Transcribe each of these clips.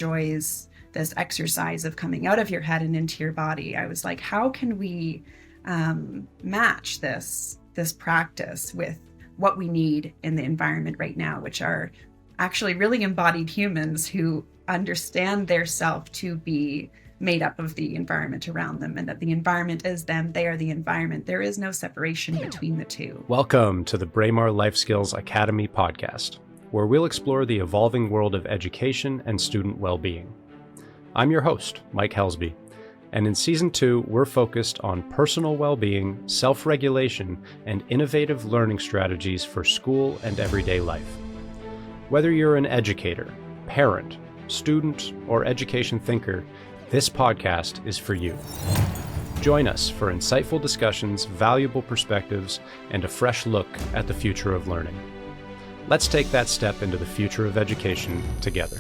enjoys this exercise of coming out of your head and into your body. I was like, how can we match this practice with what we need in the environment right now, which are actually really embodied humans who understand their self to be made up of the environment around them, and that the environment is them, they are the environment. There is no separation between the two. Welcome to the Braemar Life Skills Academy podcast, where we'll explore the evolving world of education and student well-being. I'm your host, Mike Helsby, and in Season 2, we're focused on personal well-being, self-regulation, and innovative learning strategies for school and everyday life. Whether you're an educator, parent, student, or education thinker, this podcast is for you. Join us for insightful discussions, valuable perspectives, and a fresh look at the future of learning. Let's take that step into the future of education together.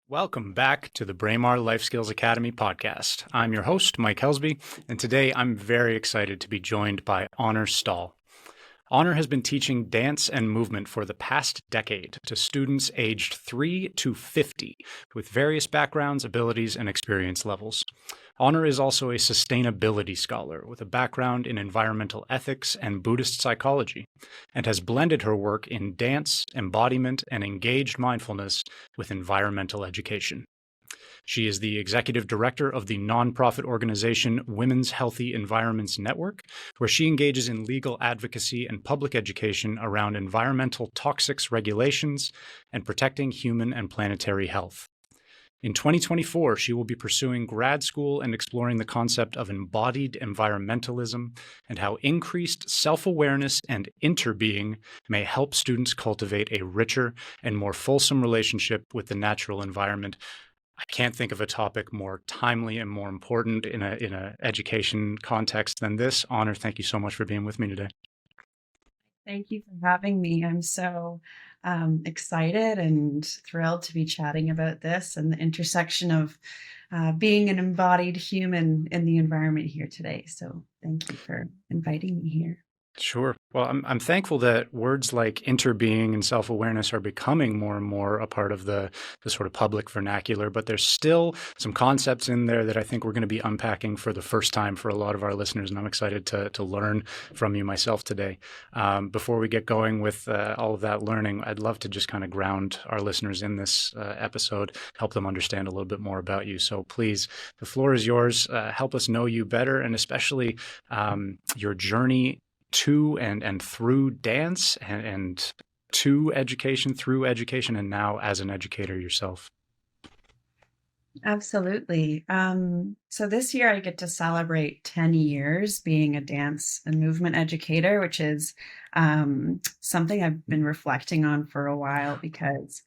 Welcome back to the Braemar Life Skills Academy podcast. I'm your host, Mike Helsby, and today I'm very excited to be joined by Honor Stahl. Honor has been teaching dance and movement for the past decade to students aged 3 to 50 with various backgrounds, abilities, and experience levels. Honor is also a sustainability scholar with a background in environmental ethics and Buddhist psychology, and has blended her work in dance, embodiment, and engaged mindfulness with environmental education. She is the executive director of the nonprofit organization Women's Healthy Environments Network, where she engages in legal advocacy and public education around environmental toxics regulations and protecting human and planetary health. In 2024, she will be pursuing grad school and exploring the concept of embodied environmentalism and how increased self-awareness and interbeing may help students cultivate a richer and more fulsome relationship with the natural environment. I can't think of a topic more timely and more important in a education context than this. Honor, thank you so much for being with me today. Thank you for having me. I'm so excited and thrilled to be chatting about this and the intersection of being an embodied human in the environment here today. So thank you for inviting me here. Sure. Well, I'm thankful that words like interbeing and self-awareness are becoming more and more a part of the sort of public vernacular, but there's still some concepts in there that I think we're going to be unpacking for the first time for a lot of our listeners, and I'm excited to learn from you myself today. Before we get going with all of that learning, I'd love to just kind of ground our listeners in this episode, help them understand a little bit more about you. So please, the floor is yours. Help us know you better, and especially your journey to and through dance and to education, through education, and now as an educator yourself. Absolutely. So this year I get to celebrate 10 years being a dance and movement educator, which is something I've been reflecting on for a while because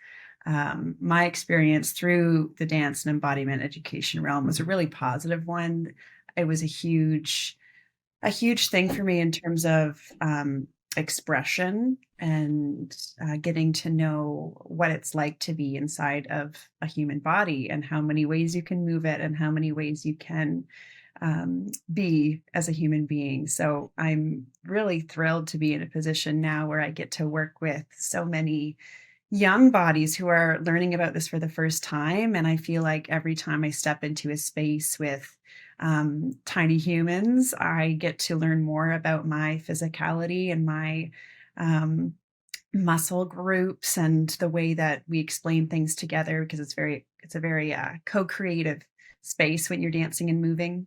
my experience through the dance and embodiment education realm was a really positive one. It was a huge thing for me in terms of expression and getting to know what it's like to be inside of a human body and how many ways you can move it and how many ways you can be as a human being. So I'm really thrilled to be in a position now where I get to work with so many young bodies who are learning about this for the first time. And I feel like every time I step into a space with tiny humans, I get to learn more about my physicality and my muscle groups and the way that we explain things together, because it's a very co-creative space when you're dancing and moving.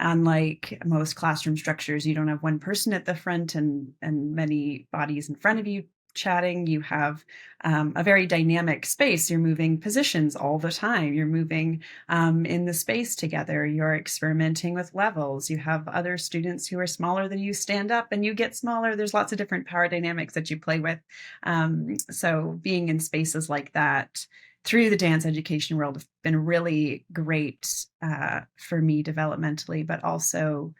Unlike most classroom structures, you don't have one person at the front and many bodies in front of you chatting. You have a very dynamic space. You're moving positions all the time. You're moving in the space together. You're experimenting with levels. You have other students who are smaller than you stand up and you get smaller. There's lots of different power dynamics that you play with. So being in spaces like that through the dance education world have been really great for me developmentally, but also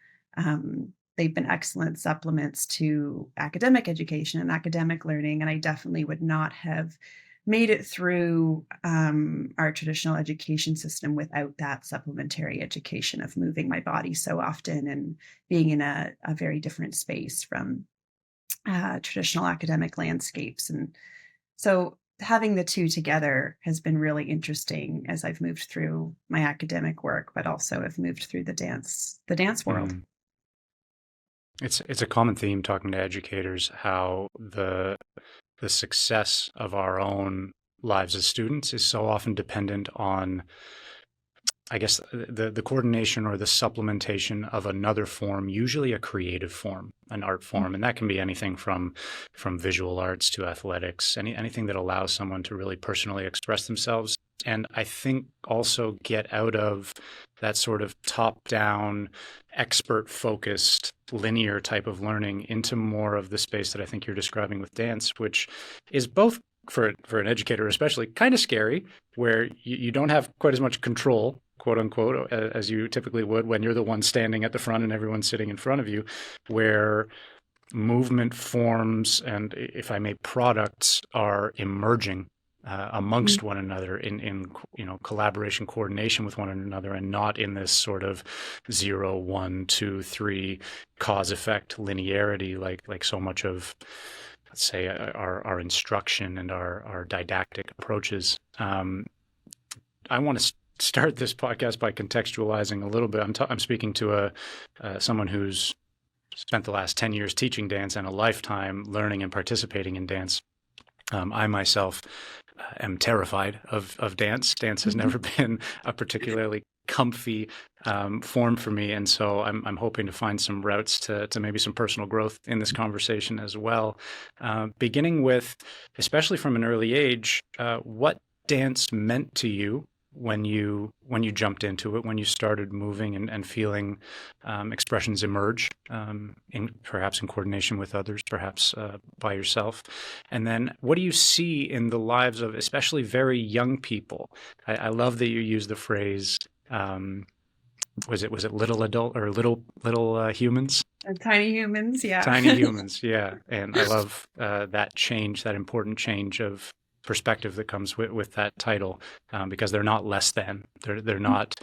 they've been excellent supplements to academic education and academic learning. And I definitely would not have made it through our traditional education system without that supplementary education of moving my body so often and being in a very different space from traditional academic landscapes. And so having the two together has been really interesting as I've moved through my academic work, but also have moved through the dance world. Mm. It's a common theme talking to educators how the success of our own lives as students is so often dependent on, I guess, the coordination or the supplementation of another form, usually a creative form, an art form, and that can be anything from visual arts to athletics, anything that allows someone to really personally express themselves. And I think also get out of that sort of top-down, expert-focused, linear type of learning into more of the space that I think you're describing with dance, which is both for an educator especially kind of scary, where you don't have quite as much control, quote unquote, as you typically would when you're the one standing at the front and everyone's sitting in front of you, where movement forms and, if I may, products are emerging amongst one another in collaboration, coordination with one another, and not in this sort of 0, 1, 2, 3 cause effect linearity like so much of, let's say, our instruction and our didactic approaches. I want to start this podcast by contextualizing a little bit. I'm speaking to someone who's spent the last 10 years teaching dance and a lifetime learning and participating in dance. I myself am terrified of dance. Dance has never been a particularly comfy form for me, and so I'm hoping to find some routes to maybe some personal growth in this conversation as well. Beginning with, especially from an early age, what dance meant to you when you jumped into it, when you started moving and feeling expressions emerge, perhaps in coordination with others, perhaps by yourself. And then what do you see in the lives of especially very young people? I love that you use the phrase, was it little adult or little humans? Tiny humans, yeah. Tiny humans, yeah. And I love that change, that important change of perspective that comes with that title, because they're not less than. They're not,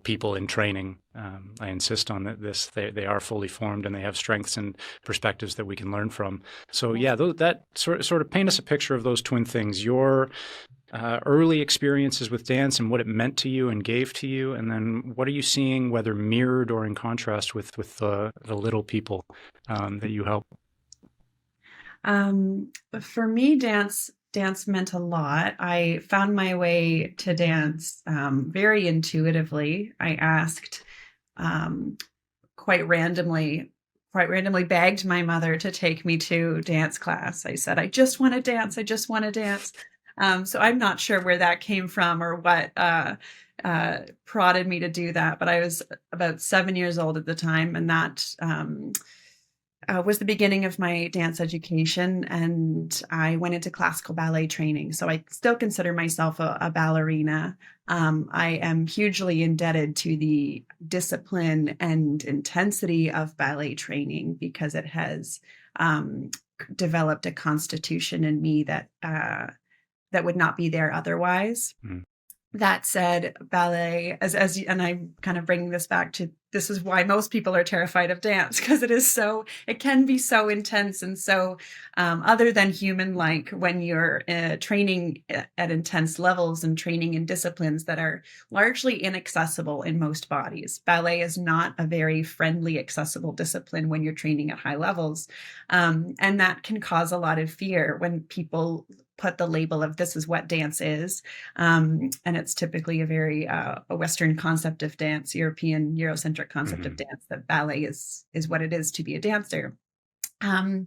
people in training. I insist on this. They are fully formed and they have strengths and perspectives that we can learn from. So yeah, that sort of paint us a picture of those twin things. Your early experiences with dance and what it meant to you and gave to you, and then what are you seeing, whether mirrored or in contrast with the little people that you help? For me, dance meant a lot. I found my way to dance very intuitively. I asked quite randomly begged my mother to take me to dance class. I said, I just want to dance. I just want to dance. So I'm not sure where that came from or what prodded me to do that. But I was about 7 years old at the time, and that was the beginning of my dance education. And I went into classical ballet training. So I still consider myself a ballerina. I am hugely indebted to the discipline and intensity of ballet training because it has developed a constitution in me that would not be there otherwise. Mm. That said, ballet, and I'm kind of bringing this back to, this is why most people are terrified of dance, because it can be so intense and so other than human-like when you're training at intense levels and training in disciplines that are largely inaccessible in most bodies. Ballet is not a very friendly, accessible discipline when you're training at high levels. And that can cause a lot of fear when people put the label of this is what dance is. And it's typically a very a Western concept of dance, European Eurocentric concept of dance, that ballet is what it is to be a dancer. I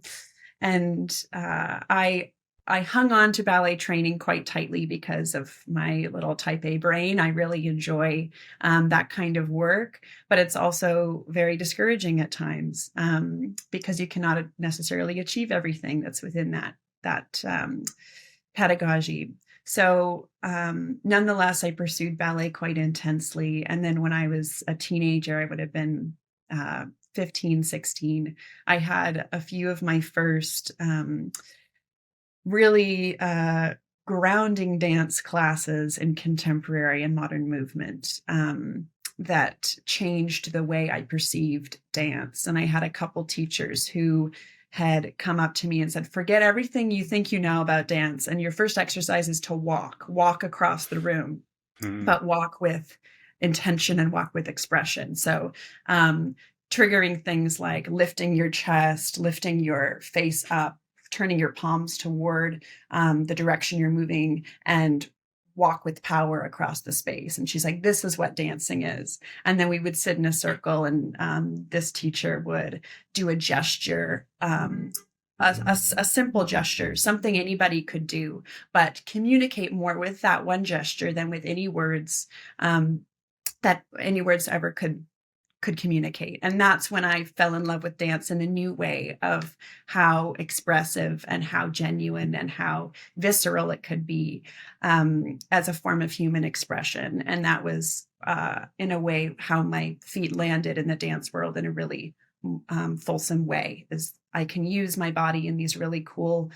hung on to ballet training quite tightly because of my little type A brain. I really enjoy that kind of work, but it's also very discouraging at times because you cannot necessarily achieve everything that's within that pedagogy. So nonetheless, I pursued ballet quite intensely. And then when I was a teenager, I would have been 15, 16, I had a few of my first really grounding dance classes in contemporary and modern movement that changed the way I perceived dance. And I had a couple teachers who had come up to me and said, forget everything you think you know about dance. And your first exercise is to walk across the room, but walk with intention and walk with expression. So, triggering things like lifting your chest, lifting your face up, turning your palms toward the direction you're moving, and walk with power across the space. And she's like, this is what dancing is. And then we would sit in a circle, and this teacher would do a gesture, a simple gesture, something anybody could do, but communicate more with that one gesture than with any words that any words ever could communicate. And that's when I fell in love with dance in a new way of how expressive and how genuine and how visceral it could be as a form of human expression. And that was, in a way, how my feet landed in the dance world in a really fulsome way, is I can use my body in these really cool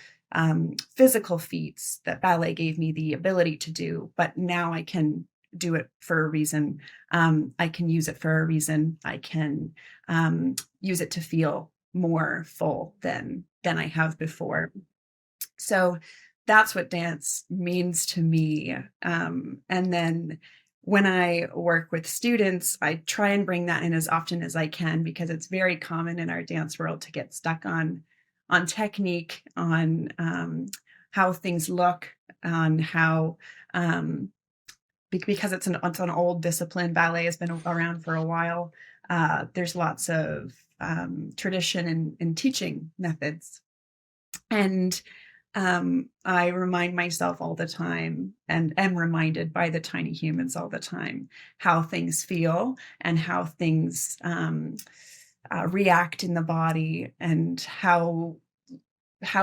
physical feats that ballet gave me the ability to do, but now I can do it for a reason. I can use it for a reason. I can use it to feel more full than I have before. So that's what dance means to me. And then when I work with students, I try and bring that in as often as I can, because it's very common in our dance world to get stuck on technique, on how things look, on how because it's an old discipline. Ballet has been around for a while. There's lots of tradition in teaching methods. And I remind myself all the time, and am reminded by the tiny humans all the time, how things feel and how things react in the body, and how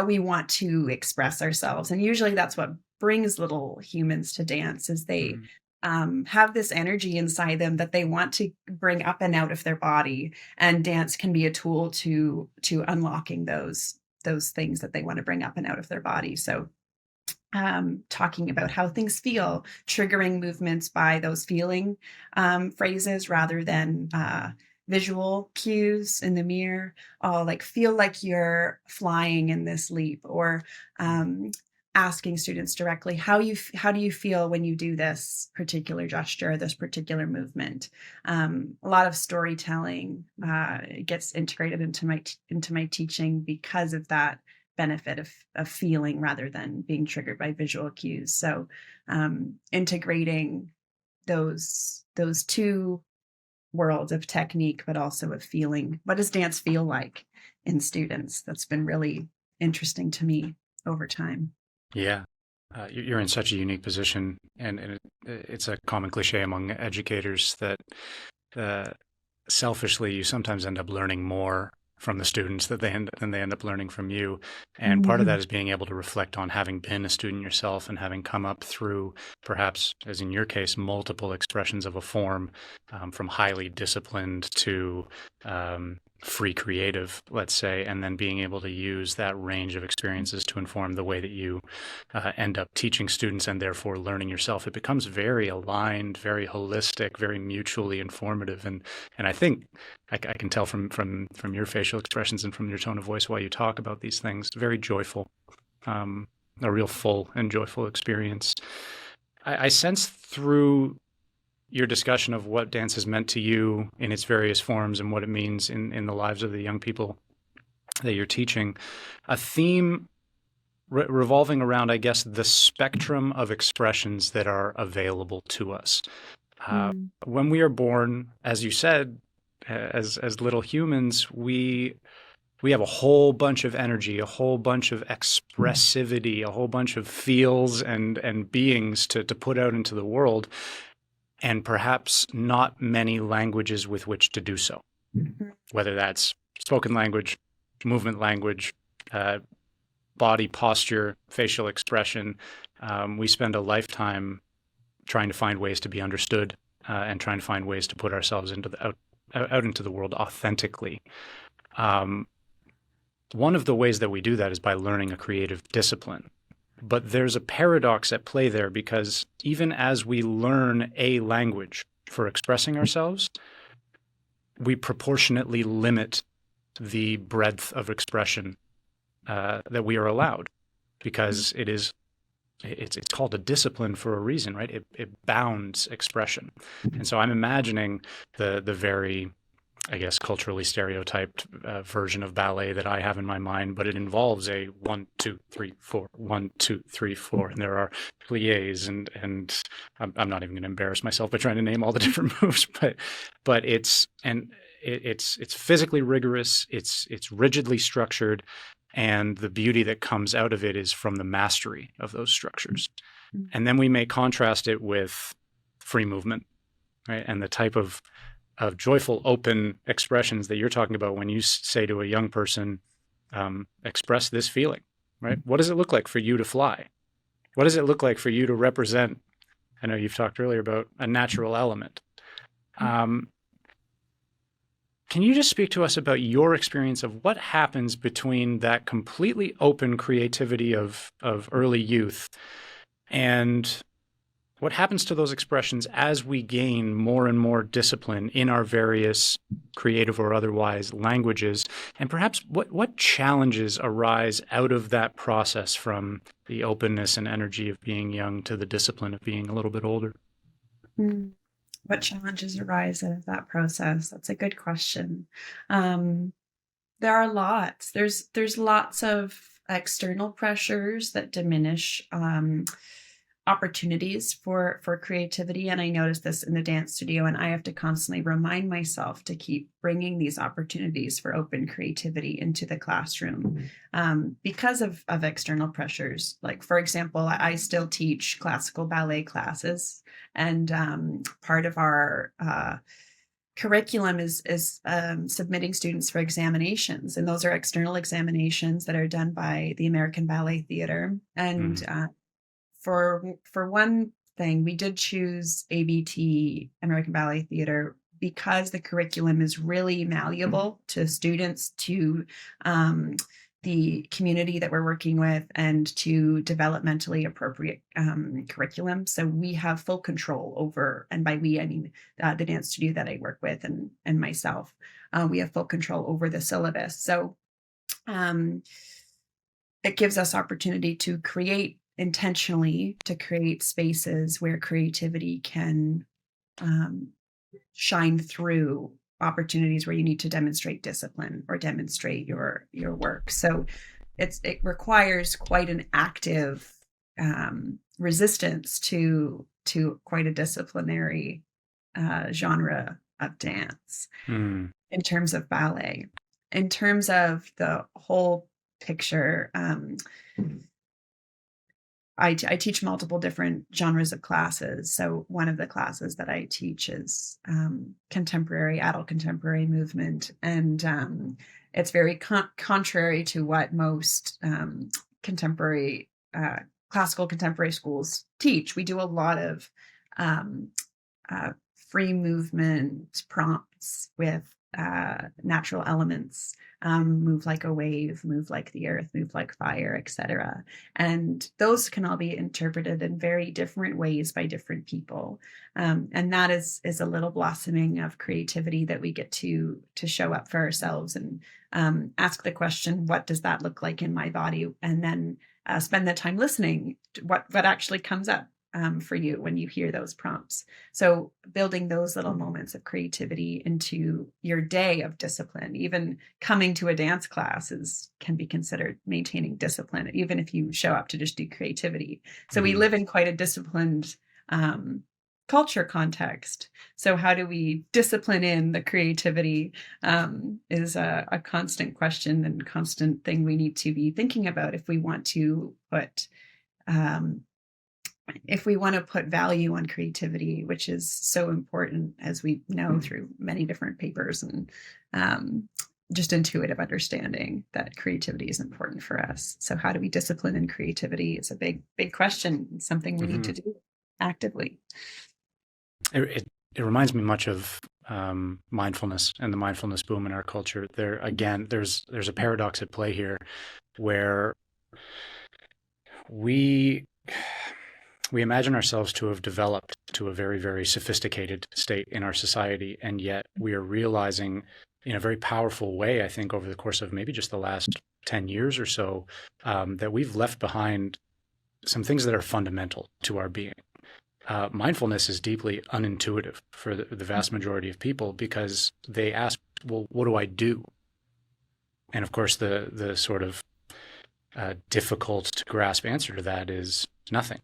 we want to express ourselves. And usually that's what brings little humans to dance, is they have this energy inside them that they want to bring up and out of their body. And dance can be a tool to unlocking those things that they want to bring up and out of their body. So talking about how things feel, triggering movements by those feeling phrases rather than visual cues in the mirror. Oh, like, feel like you're flying in this leap, or asking students directly, how do you feel when you do this particular gesture, this particular movement? A lot of storytelling gets integrated into my teaching because of that benefit of feeling rather than being triggered by visual cues. So integrating those two worlds of technique, but also of feeling. What does dance feel like in students? That's been really interesting to me over time. Yeah. You're in such a unique position, and it's a common cliche among educators that selfishly you sometimes end up learning more from the students than they end up learning from you. And part of that is being able to reflect on having been a student yourself and having come up through, perhaps, as in your case, multiple expressions of a form, from highly disciplined to free creative, let's say, and then being able to use that range of experiences to inform the way that you end up teaching students and therefore learning yourself. It becomes very aligned, very holistic, very mutually informative. And I think I can tell from your facial expressions and from your tone of voice while you talk about these things, very joyful, a real full and joyful experience. I sense through your discussion of what dance has meant to you in its various forms and what it means in the lives of the young people that you're teaching, a theme revolving around, I guess, the spectrum of expressions that are available to us. When we are born, as you said, as little humans, we have a whole bunch of energy, a whole bunch of expressivity, a whole bunch of feels and beings to put out into the world, and perhaps not many languages with which to do so, whether that's spoken language, movement language, body posture, facial expression. We spend a lifetime trying to find ways to be understood and trying to find ways to put ourselves out into the world authentically. One of the ways that we do that is by learning a creative discipline. But there's a paradox at play there, because even as we learn a language for expressing ourselves, we proportionately limit the breadth of expression that we are allowed, because it's called a discipline for a reason, right? It bounds expression. And so I'm imagining the very, I guess, culturally stereotyped version of ballet that I have in my mind, but it involves a 1, 2, 3, 4, 1, 2, 3, 4, and there are pliés, and I'm not even going to embarrass myself by trying to name all the different moves, but it's physically rigorous, it's rigidly structured, and the beauty that comes out of it is from the mastery of those structures. And then we may contrast it with free movement, right? And the type of joyful, open expressions that you're talking about when you say to a young person, express this feeling, right? What does it look like for you to fly? What does it look like for you to represent? I know you've talked earlier about a natural element. Can you just speak to us about your experience of what happens between that completely open creativity of early youth and what happens to those expressions as we gain more and more discipline in our various creative or otherwise languages? And perhaps what challenges arise out of that process, from the openness and energy of being young to the discipline of being a little bit older? What challenges arise out of that process? That's a good question. There are lots. There's lots of external pressures that diminish opportunities for creativity, and I notice this in the dance studio, and I have to constantly remind myself to keep bringing these opportunities for open creativity into the classroom because of external pressures. Like, for example, I still teach classical ballet classes, and part of our curriculum is submitting students for examinations, and those are external examinations that are done by the American Ballet Theater. And for one thing, we did choose ABT, American Ballet Theater, because the curriculum is really malleable to students, to the community that we're working with, and to developmentally appropriate curriculum. So we have full control over, and by we, I mean the dance studio that I work with and myself, we have full control over the syllabus. So it gives us opportunity to create intentionally, to create spaces where creativity can shine through, opportunities where you need to demonstrate discipline or demonstrate your work. So it requires quite an active resistance to quite a disciplinary genre of dance in terms of ballet. In terms of the whole picture, I teach multiple different genres of classes. So one of the classes that I teach is adult contemporary movement. And it's very contrary to what most classical contemporary schools teach. We do a lot of free movement prompts with natural elements, move like a wave, move like the earth, move like fire, etc. And those can all be interpreted in very different ways by different people. And that is a little blossoming of creativity that we get to show up for ourselves and ask the question, what does that look like in my body? And then spend the time listening to what actually comes up for you when you hear those prompts. So building those little moments of creativity into your day of discipline, even coming to a dance class can be considered maintaining discipline, even if you show up to just do creativity. So we live in quite a disciplined culture context. So how do we discipline in the creativity is a constant question and constant thing we need to be thinking about if we want to put value on creativity, which is so important, as we know through many different papers and just intuitive understanding that creativity is important for us. So how do we discipline in creativity is a big question, something we need to do actively. It reminds me much of mindfulness and the mindfulness boom in our culture. There's a paradox at play here, where we we imagine ourselves to have developed to a very, very sophisticated state in our society, and yet we are realizing in a very powerful way, I think, over the course of maybe just the last 10 years or so, that we've left behind some things that are fundamental to our being. Mindfulness is deeply unintuitive for the vast majority of people because they ask, well, what do I do? And of course, the sort of difficult to grasp answer to that is nothing,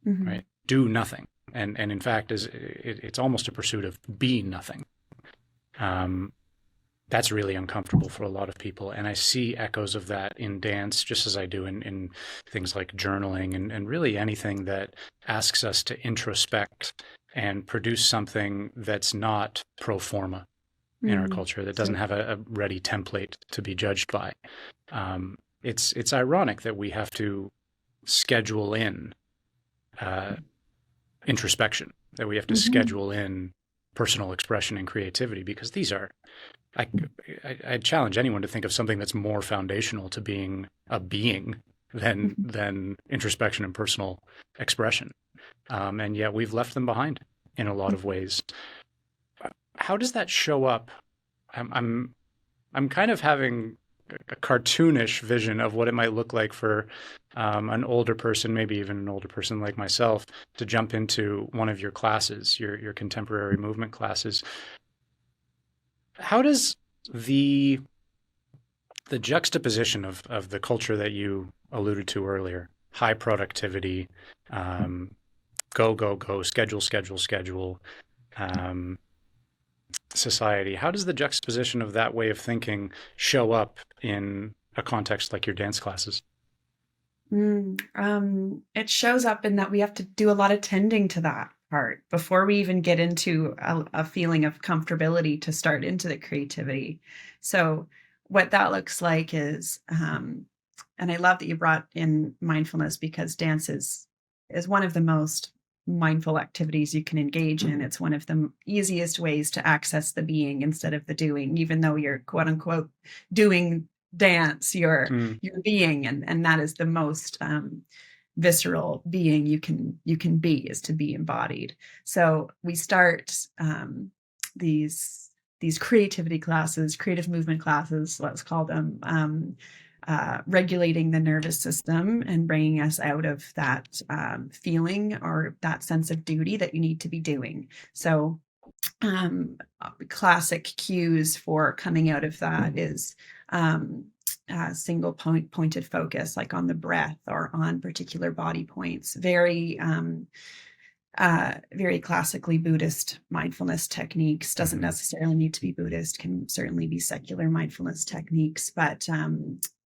Mm-hmm. right? Do nothing. And in fact, it's almost a pursuit of being nothing. That's really uncomfortable for a lot of people. And I see echoes of that in dance, just as I do in things like journaling and really anything that asks us to introspect and produce something that's not pro forma in our culture, that doesn't have a ready template to be judged by. It's ironic that we have to schedule in introspection, that we have to schedule in personal expression and creativity, because these are, I challenge anyone to think of something that's more foundational to being a being than introspection and personal expression. And yet we've left them behind in a lot of ways. How does that show up? I'm kind of having a cartoonish vision of what it might look like for an older person, maybe even an older person like myself, to jump into one of your classes, your contemporary movement classes. How does the juxtaposition of the culture that you alluded to earlier, high productivity, go, schedule, society, how does the juxtaposition of that way of thinking show up in a context like your dance classes? It shows up in that we have to do a lot of tending to that part before we even get into a feeling of comfortability to start into the creativity. So what that looks like is, and I love that you brought in mindfulness, because dance is one of the most mindful activities you can engage in. It's one of the easiest ways to access the being instead of the doing, even though you're quote unquote doing dance, you're being, and that is the most visceral being you can be, is to be embodied. So we start these creativity classes, creative movement classes, let's call them, regulating the nervous system and bringing us out of that feeling or that sense of duty that you need to be doing. So classic cues for coming out of that is single pointed focus, like on the breath or on particular body points. Very classically Buddhist mindfulness techniques. Doesn't necessarily need to be Buddhist, can certainly be secular mindfulness techniques, but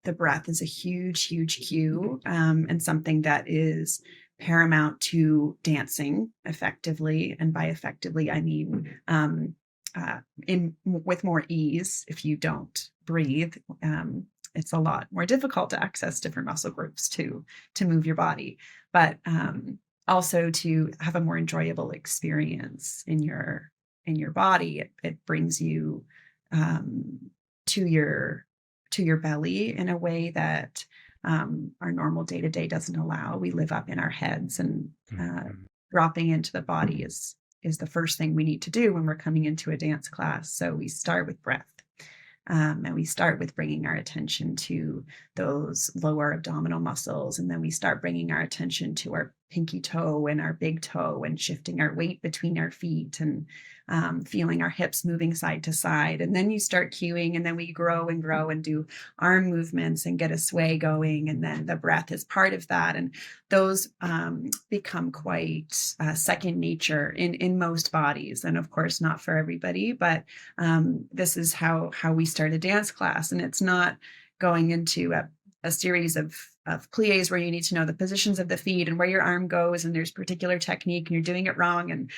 the breath is a huge cue, and something that is paramount to dancing effectively. And by effectively, I mean with more ease. If you don't breathe, it's a lot more difficult to access different muscle groups to move your body, but also to have a more enjoyable experience in your body. It brings you to your belly in a way that our normal day-to-day doesn't allow. We live up in our heads, and dropping into the body is the first thing we need to do when we're coming into a dance class. So we start with breath. And we start with bringing our attention to those lower abdominal muscles. And then we start bringing our attention to our pinky toe and our big toe, and shifting our weight between our feet, and feeling our hips moving side to side. And then you start cueing, and then we grow and do arm movements and get a sway going. And then the breath is part of that. And those become quite second nature in most bodies. And of course, not for everybody, but this is how we start a dance class. And it's not going into a series of plies where you need to know the positions of the feet and where your arm goes, and there's particular technique and you're doing it wrong, and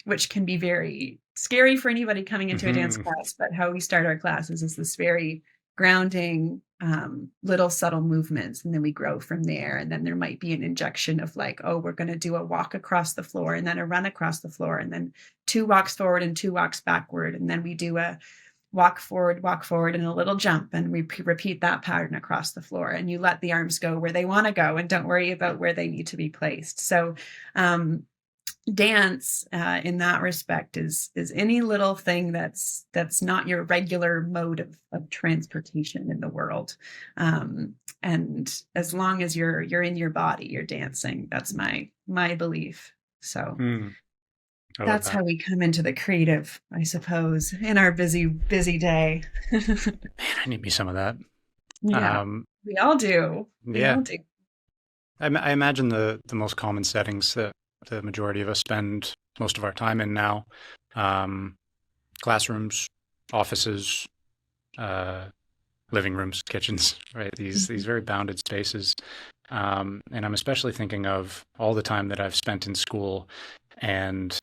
which can be very scary for anybody coming into a dance class. But how we start our classes is this very grounding, little subtle movements, and then we grow from there. And then there might be an injection of like, oh, we're going to do a walk across the floor, and then a run across the floor, and then 2 walks forward and 2 walks backward, and then we do a walk forward, and a little jump, and we repeat that pattern across the floor. And you let the arms go where they want to go, and don't worry about where they need to be placed. So dance in that respect is any little thing that's not your regular mode of transportation in the world, and as long as you're in your body, you're dancing. That's my belief. So I love that's that. how we come into the creative, I suppose, in our busy day. Man, I need me some of that. Yeah, we all do. We Yeah, all do. I imagine the most common settings that the majority of us spend most of our time in now, um, classrooms, offices, uh, living rooms, kitchens, right? These very bounded spaces. And I'm especially thinking of all the time that I've spent in school, and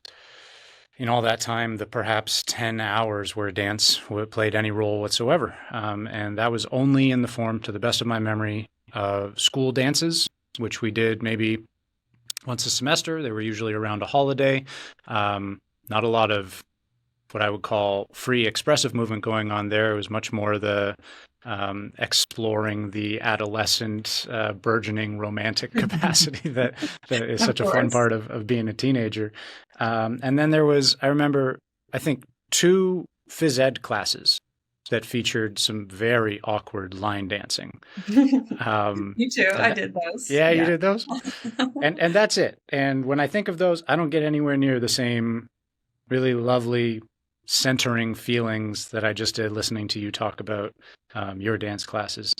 in all that time, the perhaps 10 hours where dance played any role whatsoever. And that was only in the form, to the best of my memory, of school dances, which we did maybe once a semester. They were usually around a holiday. Not a lot of what I would call free expressive movement going on there. It was much more the exploring the adolescent, burgeoning romantic capacity that is Of such a fun course. part of being a teenager. And then there was, I remember, I think 2 phys ed classes that featured some very awkward line dancing. Me too. I And did those. yeah, you Yeah. did those? And that's it. And when I think of those, I don't get anywhere near the same really lovely centering feelings that I just did listening to you talk about your dance classes.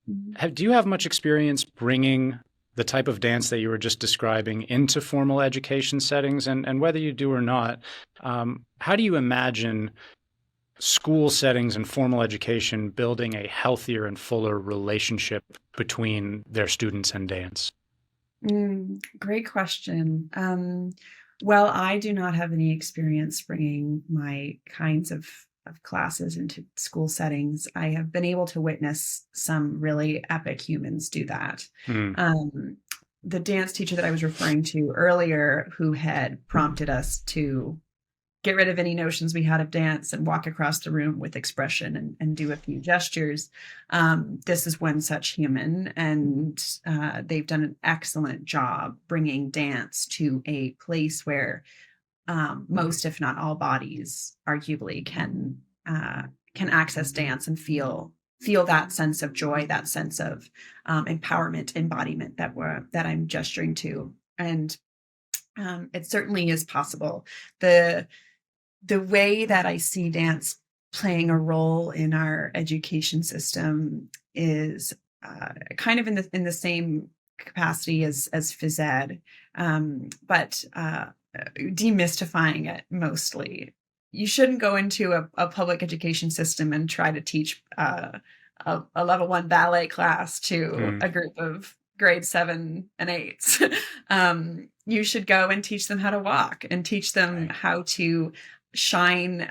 Do you have much experience bringing the type of dance that you were just describing into formal education settings? And whether you do or not, how do you imagine school settings and formal education building a healthier and fuller relationship between their students and dance? Great question. Well, I do not have any experience bringing my kinds of classes into school settings. I have been able to witness some really epic humans do that. Mm, Um, the dance teacher that I was referring to earlier, who had prompted us to get rid of any notions we had of dance and walk across the room with expression and do a few gestures. This is one such human, and they've done an excellent job bringing dance to a place where most, if not all, bodies arguably can access dance and feel that sense of joy, that sense of empowerment, embodiment that I'm gesturing to. And it certainly is possible. The way that I see dance playing a role in our education system is kind of in the same capacity as phys ed, but demystifying it mostly. You shouldn't go into a public education system and try to teach a level 1 ballet class to mm, a group of grade 7 and 8s. You should go and teach them how to walk and teach them right. how to shine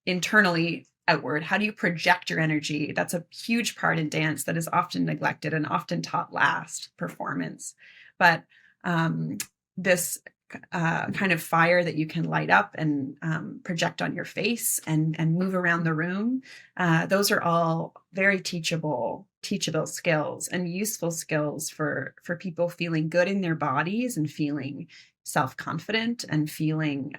internally outward. How do you project your energy? That's a huge part in dance that is often neglected and often taught last, performance. But this kind of fire that you can light up and project on your face and move around the room, those are all very teachable skills and useful skills for people feeling good in their bodies and feeling self-confident and feeling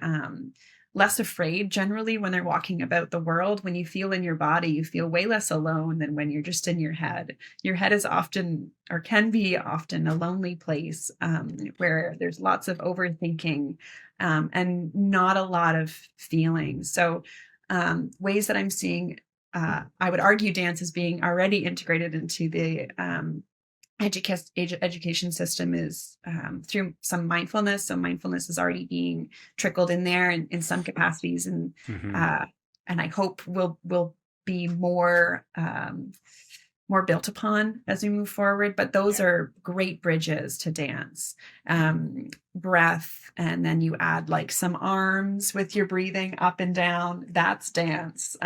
less afraid generally when they're walking about the world. When you feel in your body, you feel way less alone than when you're just in your head. Your head is often, or can be often, a lonely place where there's lots of overthinking and not a lot of feeling. So ways that I'm seeing, I would argue dance is being already integrated into the education system is through some mindfulness. So mindfulness is already being trickled in there in some capacities, Hmm. uh, and I hope will be more more built upon as we move forward. But those are great bridges to dance. Breath, and then you add like some arms with your breathing up and down. That's dance.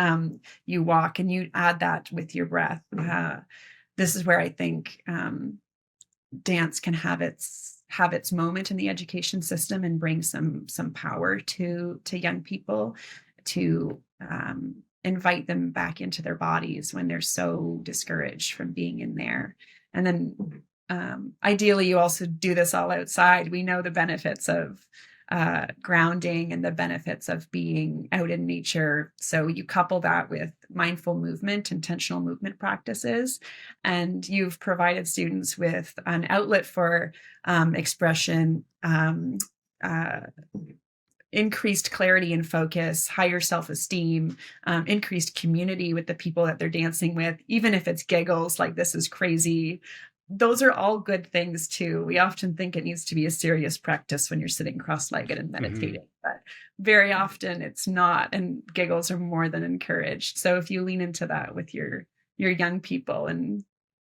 You walk and you add that with your breath. This is where I think dance can have its moment in the education system and bring some power to young people to invite them back into their bodies when they're so discouraged from being in there. And then ideally, you also do this all outside. We know the benefits of grounding and the benefits of being out in nature. So you couple that with mindful movement, intentional movement practices, and you've provided students with an outlet for expression, increased clarity and focus, higher self-esteem, increased community with the people that they're dancing with, even if it's giggles like this is crazy. Those are all good things too. We often think it needs to be a serious practice when you're sitting cross-legged and meditating, but very often it's not, and giggles are more than encouraged. So if you lean into that with your young people and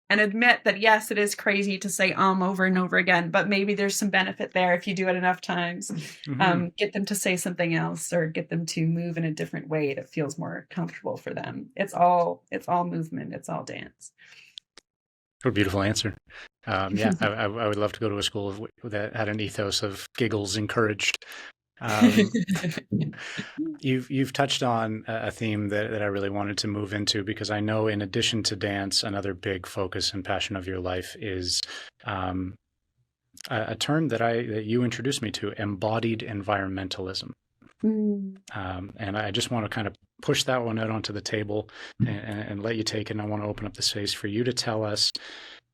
admit that, yes, it is crazy to say over and over again, but maybe there's some benefit there if you do it enough times. Get them to say something else or get them to move in a different way that feels more comfortable for them. It's all movement. It's all dance. What a beautiful answer. Yeah, I would love to go to a school that had an ethos of giggles encouraged. You've touched on a theme that I really wanted to move into, because I know in addition to dance, another big focus and passion of your life is a term that you introduced me to, embodied environmentalism. And I just want to kind of push that one out onto the table and let you take it. And I want to open up the space for you to tell us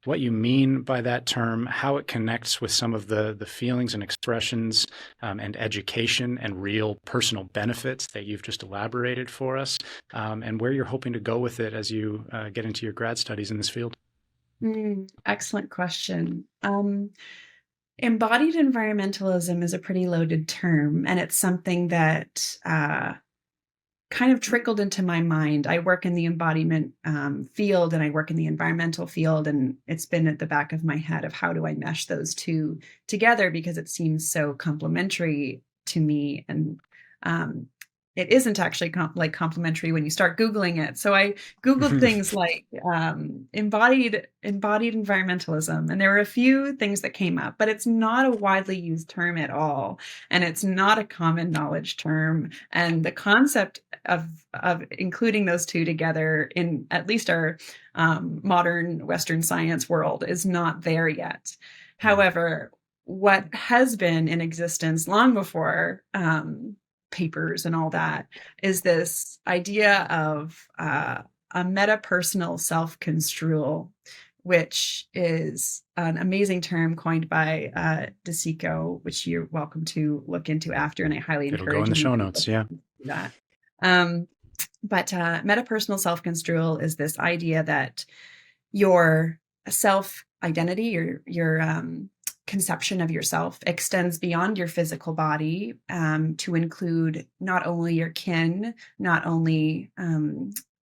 what you mean by that term, how it connects with some of the feelings and expressions and education and real personal benefits that you've just elaborated for us, and where you're hoping to go with it as you get into your grad studies in this field. Excellent question. Embodied environmentalism is a pretty loaded term, and it's something that kind of trickled into my mind. I work in the embodiment field and I work in the environmental field, and it's been at the back of my head of how do I mesh those two together, because it seems so complementary to me. And it isn't actually complementary when you start Googling it. So I Googled things like embodied environmentalism, and there were a few things that came up, but it's not a widely used term at all. And it's not a common knowledge term. And the concept of including those two together in at least our modern Western science world is not there yet. However, what has been in existence long before papers and all that is this idea of a metapersonal self-construal, which is an amazing term coined by DeSico, which you're welcome to look into after, and I highly encourage you. It'll go in the show notes, yeah. That. But metapersonal self-construal is this idea that your self-identity, your conception of yourself extends beyond your physical body to include not only your kin, not only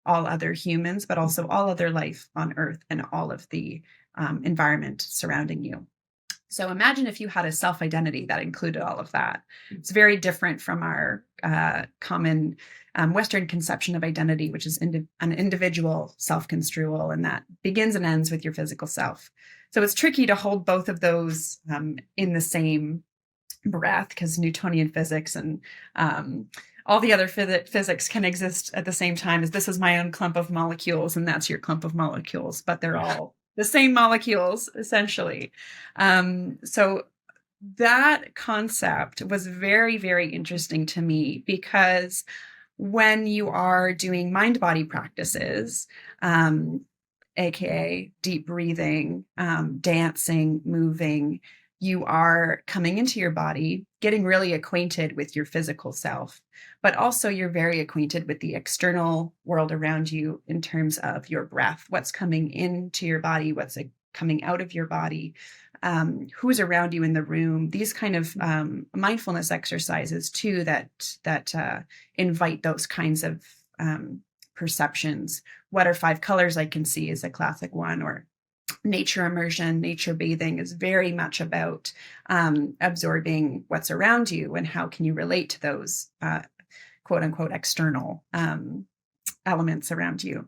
all other humans, but also all other life on Earth and all of the environment surrounding you. So imagine if you had a self-identity that included all of that. It's very different from our common Western conception of identity, which is an individual self-construal, and that begins and ends with your physical self. So it's tricky to hold both of those in the same breath, because Newtonian physics and all the other physics can exist at the same time. As this is my own clump of molecules, and that's your clump of molecules, but they're all the same molecules, essentially. So that concept was very, very interesting to me, because when you are doing mind-body practices, aka deep breathing, dancing, moving, you are coming into your body, getting really acquainted with your physical self, but also you're very acquainted with the external world around you in terms of your breath, what's coming into your body, what's coming out of your body, who's around you in the room. These kind of mindfulness exercises too that invite those kinds of perceptions. What are 5 colors I can see is a classic one, or nature immersion, nature bathing is very much about absorbing what's around you and how can you relate to those quote unquote external elements around you.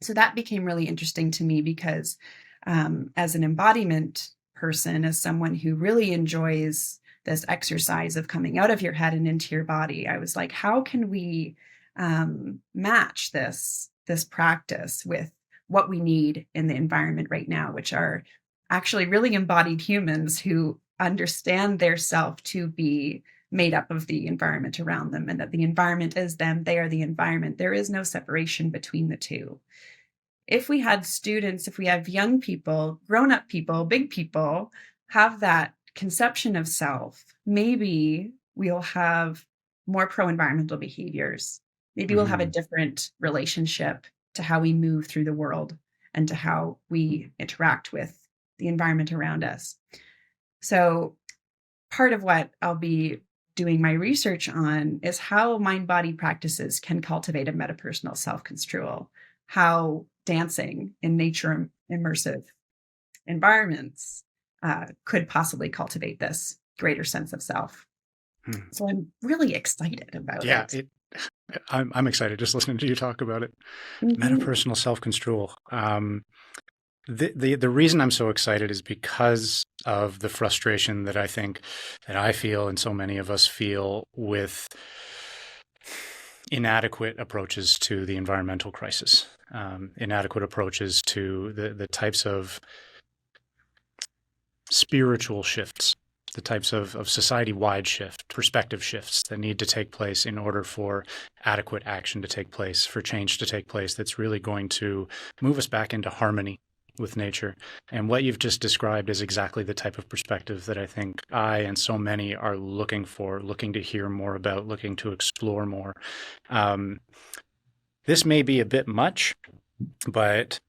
So that became really interesting to me, because as an embodiment person, as someone who really enjoys this exercise of coming out of your head and into your body, I was like, how can we match this practice with what we need in the environment right now, which are actually really embodied humans who understand their self to be made up of the environment around them, and that the environment is them, they are the environment. There is no separation between the two. If we had students, if we have young people, grown-up people, big people have that conception of self, maybe we'll have more pro-environmental behaviors. Maybe we'll have a different relationship to how we move through the world and to how we interact with the environment around us. So part of what I'll be doing my research on is how mind-body practices can cultivate a metapersonal self-construal, how dancing in nature immersive environments could possibly cultivate this greater sense of self. So I'm really excited about it. I'm excited just listening to you talk about it. Metapersonal self-construal. The reason I'm so excited is because of the frustration that I think that I feel and so many of us feel with inadequate approaches to the environmental crisis, inadequate approaches to the types of spiritual shifts, the types of society-wide shift, perspective shifts that need to take place in order for adequate action to take place, for change to take place that's really going to move us back into harmony with nature. And what you've just described is exactly the type of perspective that I think I and so many are looking for, looking to hear more about, looking to explore more. This may be a bit much, but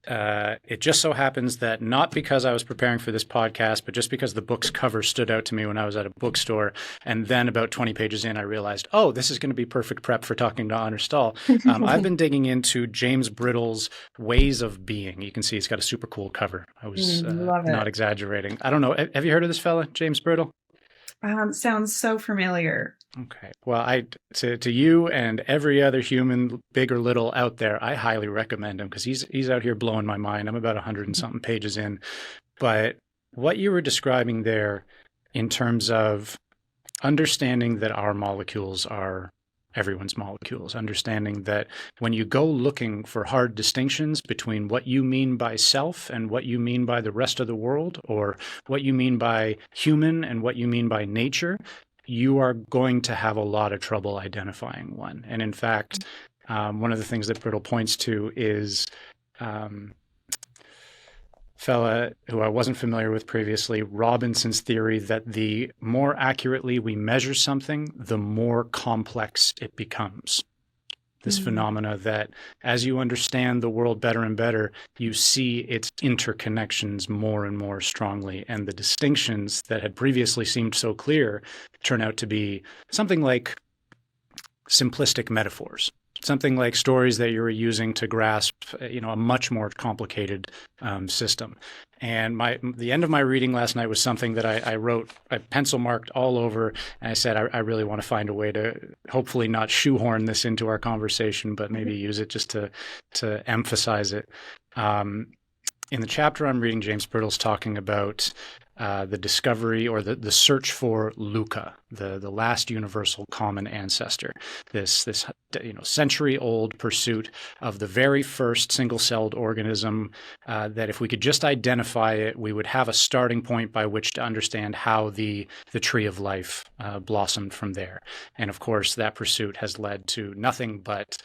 it just so happens that not because I was preparing for this podcast, but just because the book's cover stood out to me when I was at a bookstore. And then about 20 pages in, I realized, oh, this is going to be perfect prep for talking to Honor Stahl. I've been digging into James Brittle's Ways of Being. You can see he's got a super cool cover. I was not exaggerating. I don't know. Have you heard of this fella, James Brittle? Sounds so familiar. Okay. Well, to you and every other human, big or little, out there, I highly recommend him because he's out here blowing my mind. I'm about 100 and something pages in. But what you were describing there in terms of understanding that our molecules are everyone's molecules, understanding that when you go looking for hard distinctions between what you mean by self and what you mean by the rest of the world, or what you mean by human and what you mean by nature, you are going to have a lot of trouble identifying one. And in fact, one of the things that Brittle points to is fella who I wasn't familiar with previously, Robinson's theory that the more accurately we measure something, the more complex it becomes. This phenomena that as you understand the world better and better, you see its interconnections more and more strongly. And the distinctions that had previously seemed so clear turn out to be something like simplistic metaphors. Something like stories that you were using to grasp, a much more complicated system. And the end of my reading last night was something that I wrote, I pencil marked all over, and I said, I really want to find a way to hopefully not shoehorn this into our conversation, but maybe use it just to emphasize it. In the chapter I'm reading, James Brittle's talking about the discovery or the search for Luca, the last universal common ancestor, this century-old pursuit of the very first single-celled organism that if we could just identify it, we would have a starting point by which to understand how the tree of life blossomed from there. And of course, that pursuit has led to nothing but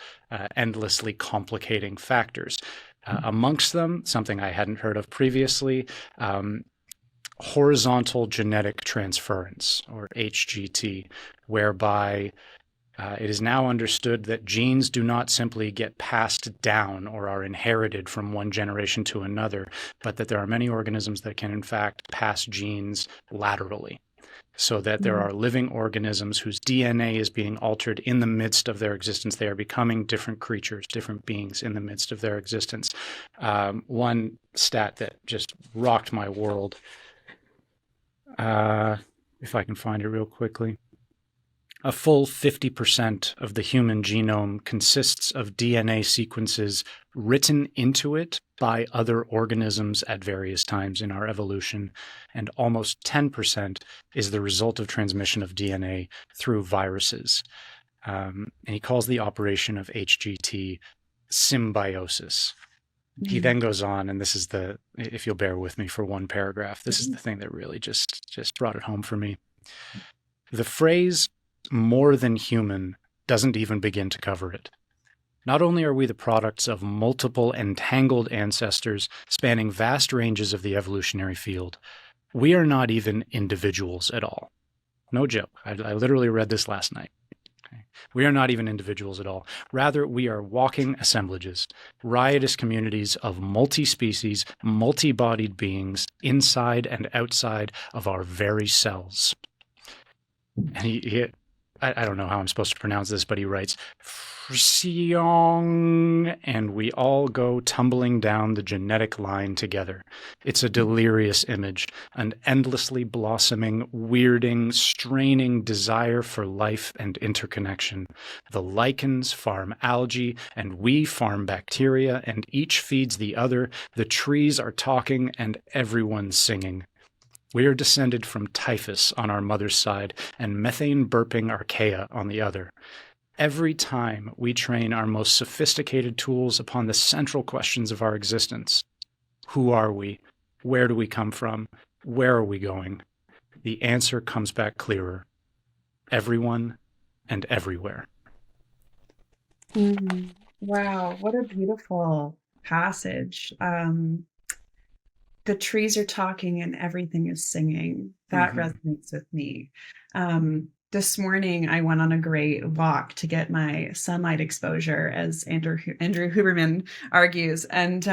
endlessly complicating factors. Amongst them, something I hadn't heard of previously, horizontal genetic transference, or HGT, whereby it is now understood that genes do not simply get passed down or are inherited from one generation to another, but that there are many organisms that can in fact pass genes laterally. So that there are living organisms whose DNA is being altered in the midst of their existence. They are becoming different creatures, different beings in the midst of their existence. One stat that just rocked my world, if I can find it real quickly. A full 50% of the human genome consists of DNA sequences written into it by other organisms at various times in our evolution, and almost 10% is the result of transmission of DNA through viruses. And he calls the operation of HGT symbiosis. He then goes on, and this is if you'll bear with me for one paragraph, this is the thing that really just brought it home for me. The phrase more than human doesn't even begin to cover it. Not only are we the products of multiple entangled ancestors spanning vast ranges of the evolutionary field, we are not even individuals at all. No joke. I literally read this last night. Okay. We are not even individuals at all. Rather, we are walking assemblages, riotous communities of multi-species, multi-bodied beings inside and outside of our very selves. And I don't know how I'm supposed to pronounce this, but he writes, and we all go tumbling down the genetic line together. It's a delirious image, an endlessly blossoming, weirding, straining desire for life and interconnection. The lichens farm algae, and we farm bacteria, and each feeds the other. The trees are talking, and everyone's singing. We are descended from typhus on our mother's side and methane-burping archaea on the other. Every time we train our most sophisticated tools upon the central questions of our existence. Who are we? Where do we come from? Where are we going? The answer comes back clearer. Everyone and everywhere. Wow, what a beautiful passage. The trees are talking and everything is singing. That resonates with me. This morning, I went on a great walk to get my sunlight exposure, as Andrew Huberman argues. And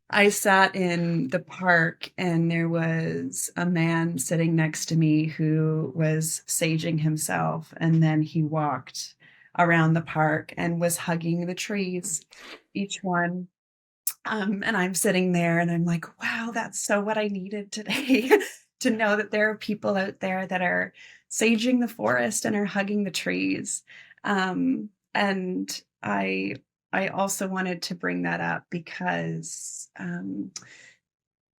I sat in the park, and there was a man sitting next to me who was saging himself. And then he walked around the park and was hugging the trees, each one. And I'm sitting there and I'm like, wow, that's so what I needed today. To know that there are people out there that are saging the forest and are hugging the trees. And I also wanted to bring that up because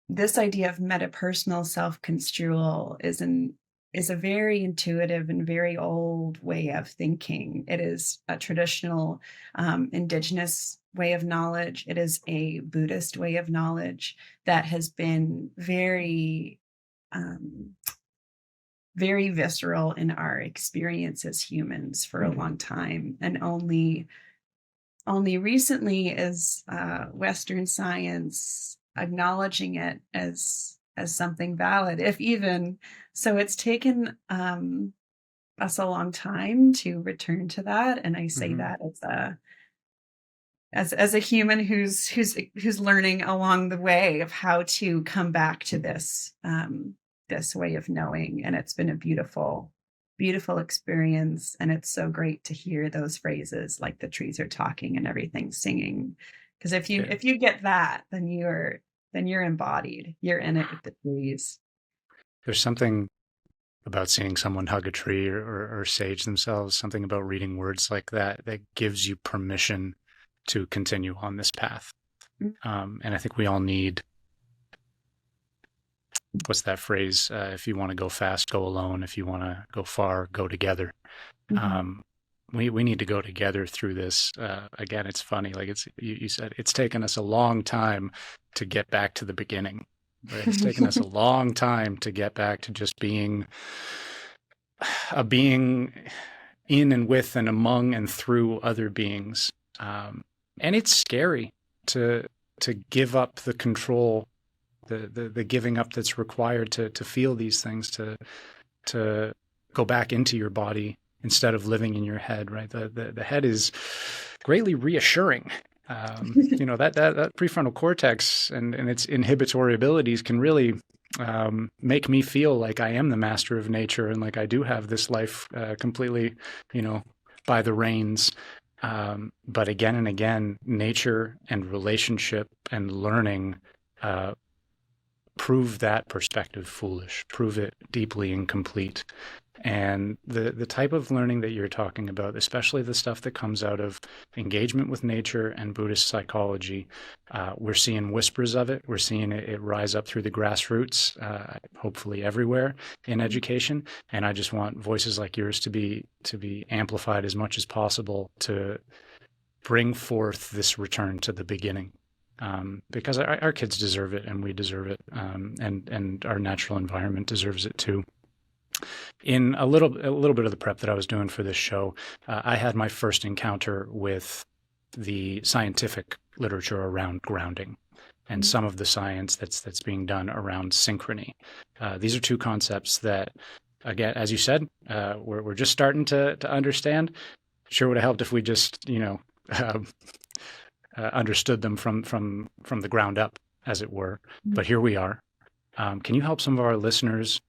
this idea of metapersonal self-construal is a very intuitive and very old way of thinking. It is a traditional indigenous way of knowledge. It is a Buddhist way of knowledge that has been very very visceral in our experience as humans for a long time. And only recently is Western science acknowledging it as something valid, if even. So it's taken us a long time to return to that. And I say that as a human who's learning along the way of how to come back to this way of knowing. And it's been a beautiful experience. And it's so great to hear those phrases like the trees are talking and everything's singing. Because if you get that, then you're embodied. You're in it with the trees. There's something about seeing someone hug a tree or sage themselves, something about reading words like that gives you permission to continue on this path. And I think we all need, what's that phrase? If you want to go fast, go alone. If you want to go far, go together. We need to go together through this. Again, it's funny. Like you said, it's taken us a long time to get back to the beginning. Right? It's taken us a long time to get back to just being a being in and with and among and through other beings. And it's scary to give up the control, the giving up that's required to feel these things, to go back into your body instead of living in your head, right? The head is greatly reassuring. That prefrontal cortex and its inhibitory abilities can really make me feel like I am the master of nature and like I do have this life completely, by the reins. But again and again, nature and relationship and learning prove that perspective foolish, prove it deeply incomplete. And the type of learning that you're talking about, especially the stuff that comes out of engagement with nature and Buddhist psychology, we're seeing whispers of it. We're seeing it rise up through the grassroots, hopefully everywhere in education. And I just want voices like yours to be amplified as much as possible to bring forth this return to the beginning. Because our kids deserve it, and we deserve it, and our natural environment deserves it too. In a little bit of the prep that I was doing for this show, I had my first encounter with the scientific literature around grounding and some of the science that's being done around synchrony. These are two concepts that, again, as you said, we're just starting to understand. Sure would have helped if we just understood them from the ground up, as it were. But here we are. Can you help some of our listeners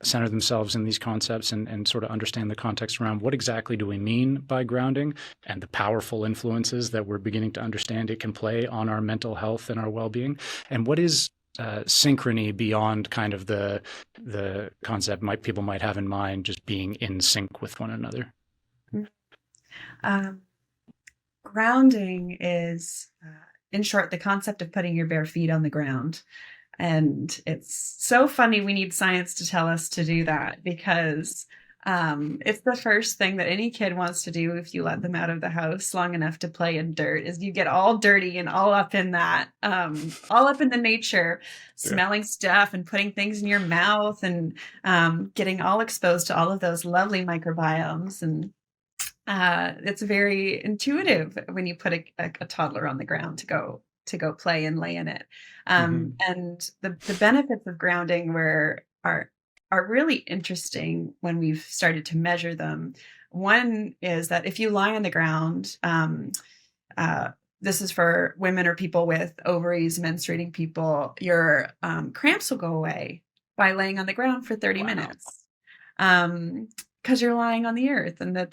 center themselves in these concepts and sort of understand the context around what exactly do we mean by grounding and the powerful influences that we're beginning to understand it can play on our mental health and our well-being? And what is synchrony beyond kind of the concept people might have in mind, just being in sync with one another? Grounding is, in short, the concept of putting your bare feet on the ground. And it's so funny we need science to tell us to do that, because it's the first thing that any kid wants to do if you let them out of the house long enough to play in dirt, is you get all dirty and all up in that, all up in the nature, smelling stuff and putting things in your mouth and getting all exposed to all of those lovely microbiomes. And it's very intuitive when you put a toddler on the ground to go play and lay in it. And the benefits of grounding are really interesting when we've started to measure them. One is that if you lie on the ground, this is for women or people with ovaries, menstruating people, your cramps will go away by laying on the ground for 30 minutes. Because you're lying on the earth, and the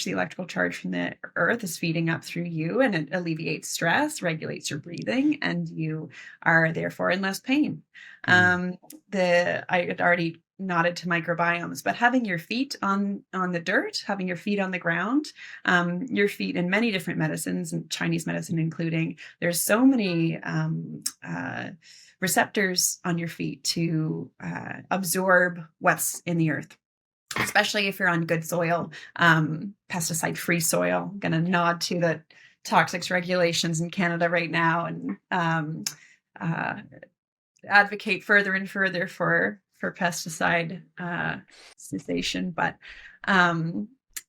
electrical charge from the earth is feeding up through you, and it alleviates stress, regulates your breathing, and you are therefore in less pain. I had already nodded to microbiomes, but having your feet on the dirt, having your feet on the ground, your feet in many different medicines, and Chinese medicine including, there's so many receptors on your feet to absorb what's in the earth, especially if you're on good soil, pesticide-free soil. I'm going to nod to the toxics regulations in Canada right now, and advocate further and further for pesticide cessation. But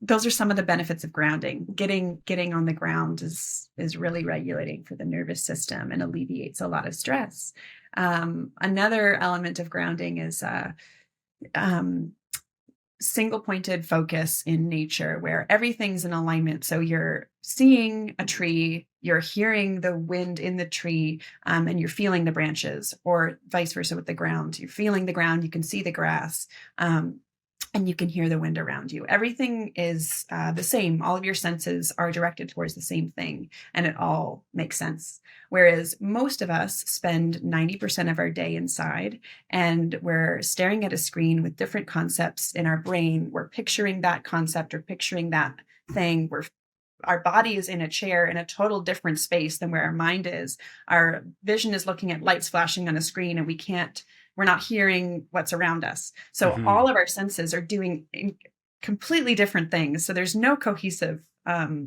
those are some of the benefits of grounding. Getting on the ground is really regulating for the nervous system and alleviates a lot of stress. Another element of grounding is single pointed focus in nature, where everything's in alignment. So you're seeing a tree, you're hearing the wind in the tree, and you're feeling the branches, or vice versa with the ground. You're feeling the ground, you can see the grass, and you can hear the wind around you. Everything is the same. All of your senses are directed towards the same thing, and it all makes sense. Whereas most of us spend 90% of our day inside, and we're staring at a screen with different concepts in our brain. We're picturing that concept or picturing that thing. Our body is in a chair in a total different space than where our mind is. Our vision is looking at lights flashing on a screen, and we're not hearing what's around us. So all of our senses are doing completely different things. So there's no cohesive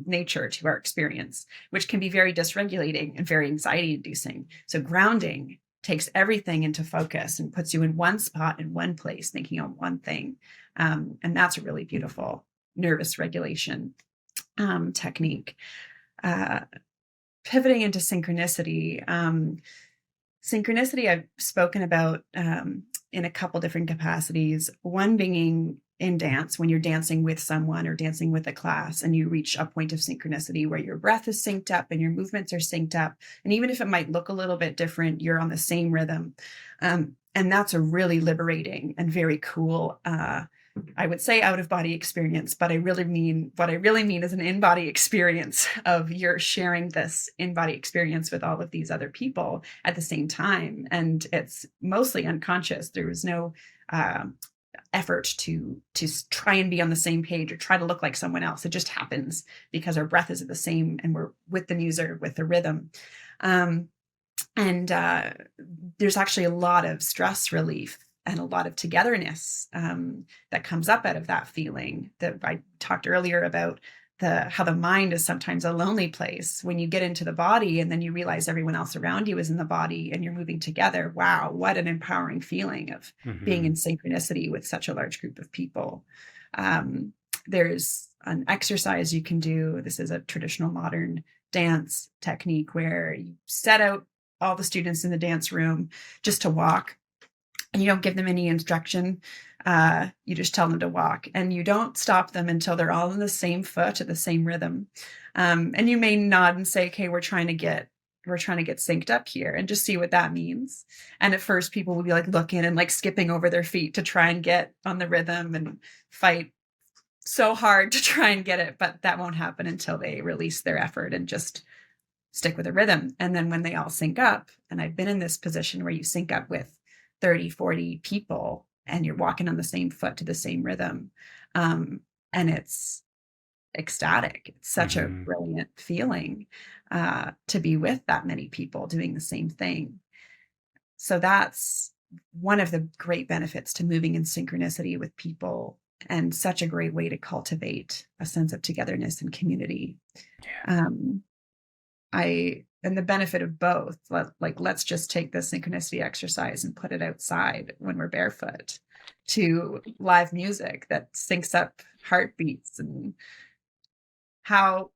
nature to our experience, which can be very dysregulating and very anxiety inducing. So grounding takes everything into focus and puts you in one spot, in one place, thinking on one thing. And that's a really beautiful nervous regulation technique. Pivoting into synchronicity. Synchronicity I've spoken about in a couple different capacities. One being in dance, when you're dancing with someone or dancing with a class, and you reach a point of synchronicity where your breath is synced up and your movements are synced up. And even if it might look a little bit different, you're on the same rhythm. And that's a really liberating and very cool, I would say, out of body experience, but what I really mean is an in-body experience of you're sharing this in-body experience with all of these other people at the same time. And it's mostly unconscious. There was no effort to try and be on the same page or try to look like someone else. It just happens because our breath is the same and we're with the music, with the rhythm. And there's actually a lot of stress relief and a lot of togetherness that comes up out of that feeling that I talked earlier about. How the mind is sometimes a lonely place when you get into the body and then you realize everyone else around you is in the body and you're moving together. Wow, what an empowering feeling of being in synchronicity with such a large group of people. There's an exercise you can do. This is a traditional modern dance technique where you set out all the students in the dance room just to walk, and you don't give them any instruction. You just tell them to walk, and you don't stop them until they're all in the same foot at the same rhythm. And you may nod and say, okay, we're trying to get synced up here, and just see what that means. And at first people will be like looking and like skipping over their feet to try and get on the rhythm and fight so hard to try and get it, but that won't happen until they release their effort and just stick with the rhythm. And then when they all sync up, and I've been in this position where you sync up with 30, 40 people and you're walking on the same foot to the same rhythm. And it's ecstatic. It's such a brilliant feeling to be with that many people doing the same thing. So that's one of the great benefits to moving in synchronicity with people, and such a great way to cultivate a sense of togetherness and community. Yeah. And the benefit of both, like, let's just take the synchronicity exercise and put it outside when we're barefoot, to live music that syncs up heartbeats. And how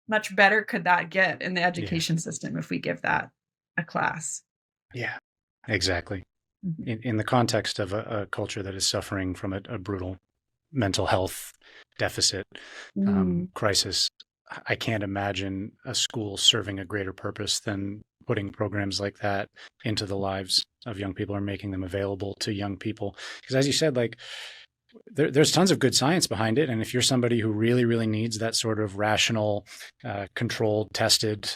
much better could that get in the education system if we give that a class? Yeah, exactly. In the context of a culture that is suffering from a brutal mental health deficit, crisis, I can't imagine a school serving a greater purpose than putting programs like that into the lives of young people or making them available to young people. Because as you said, like, there's tons of good science behind it. And if you're somebody who really, really needs that sort of rational, controlled, tested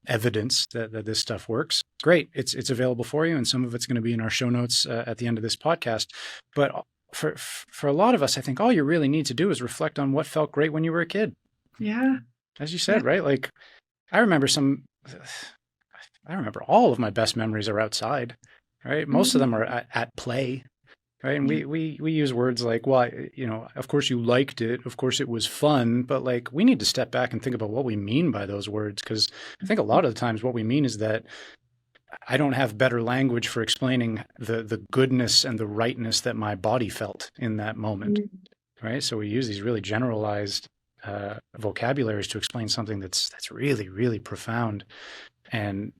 evidence that this stuff works, great. It's available for you. And some of it's going to be in our show notes at the end of this podcast. But for a lot of us, I think all you really need to do is reflect on what felt great when you were a kid. Yeah. As you said, right? Like, I remember all of my best memories are outside, right? Most of them are at play, right? And we use words like, well, of course you liked it. Of course it was fun. But like, we need to step back and think about what we mean by those words. Because I think a lot of the times what we mean is that I don't have better language for explaining the goodness and the rightness that my body felt in that moment, right? So we use these really generalized vocabularies to explain something that's really, really profound. And